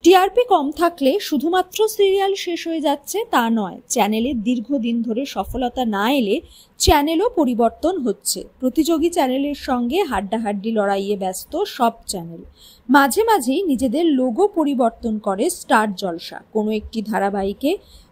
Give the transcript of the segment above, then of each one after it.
TRP কম থাকলে শুধুমাত্র serial শেষ হয়ে যাচ্ছে তা নয়, চ্যানেলের দীর্ঘদিন ধরে সফলতা না এলে চ্যানেলও পরিবর্তন হচ্ছে। প্রতিযোগী চ্যানেলের সঙ্গে হাড্ডাহাড্ডি লড়াইয়ে ব্যস্ত সব চ্যানেল। মাঝে মাঝেই নিজেদের লোগো পরিবর্তন করে স্টার জলসা। কোনো একটি ধারাবাহিকে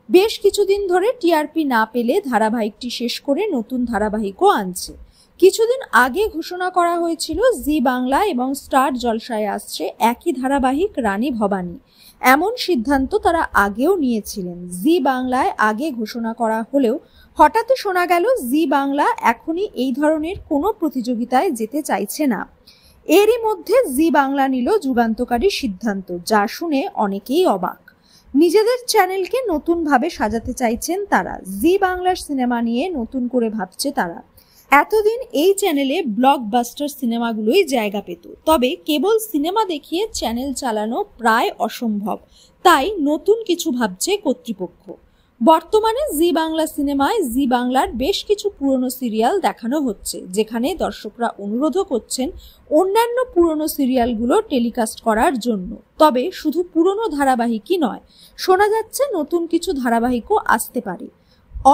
বেশ কিছুদিন ধরে টিআরপি না পেলে ধারাবাহিকটি শেষ করে নতুন ধারাবাহিকও আনছে। কিছুদিন আগে ঘোষণা করা হয়েছিল জি বাংলা এবং স্টার জলসায় আসছে একই ধারাবাহিক রানী ভবানী। এমন সিদ্ধান্ত তারা আগেও নিয়েছিলেন। জি বাংলায় আগে ঘোষণা করা হলেও হঠাৎই শোনা গেল জি বাংলা এখনই এই ধরনের কোনো প্রতিযোগিতায় যেতে চাইছে না। এরই মধ্যে জি বাংলা নিল যুগান্তকারী সিদ্ধান্ত, যা শুনে অনেকেই অবাক। নিজেদের চ্যানেলকে নতুনভাবে সাজাতে চাইছেন তারা। জি বাংলার সিনেমা নিয়ে নতুন করে ভাবছে তারা। এতদিন এই চ্যানেলে ব্লকবাস্টার সিনেমাগুলোই জায়গা পেত, তবে কেবল সিনেমা দেখিয়ে চ্যানেল চালানো প্রায় অসম্ভব। তাই নতুন কিছু ভাবছে কর্তৃপক্ষ। বর্তমানে জি বাংলা সিনেমায় জি বাংলার বেশ কিছু পুরনো সিরিয়াল দেখানো হচ্ছে, যেখানে দর্শকরা অনুরোধও করছেন অন্যান্য পুরনো সিরিয়ালগুলো টেলিকাস্ট করার জন্য। তবে শুধু পুরনো ধারাবাহিকই নয়, শোনা যাচ্ছে নতুন কিছু ধারাবাহিকও আসতে পারে।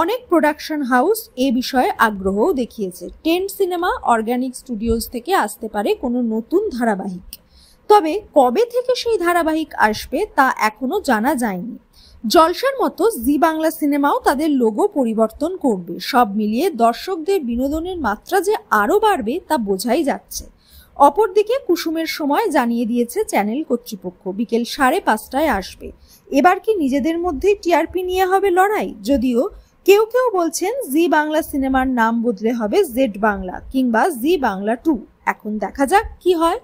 অনেক প্রোডাকশন হাউস এ বিষয়ে আগ্রহও দেখিয়েছে। টেন্ট সিনেমা অর্গানিক স্টুডিওজ থেকে আসতে পারে কোনো নতুন ধারাবাহিক। তবে কবে থেকে সেই ধারাবাহিক আসবে তা এখনো জানা যায়নি। জলসার মতো জি বাংলা সিনেমাও তাদের লোগো পরিবর্তন করবে। সব মিলিয়ে দর্শকদের বিনোদনের মাত্রা যে আরও বাড়বে তা বোঝাই যাচ্ছে। অপরদিকে কুসুমের সময় জানিয়ে দিয়েছে চ্যানেল কর্তৃপক্ষ বিকেল 5:30টায় আসবে। এবার কি নিজেদের মধ্যেই টিআরপি নিয়ে হবে লড়াই? যদিও কেউ কেউ বলছেন জি বাংলা সিনেমার নাম বদলে হবে জেড বাংলা কিংবা জি বাংলা 2। এখন দেখা যাক কি হয়।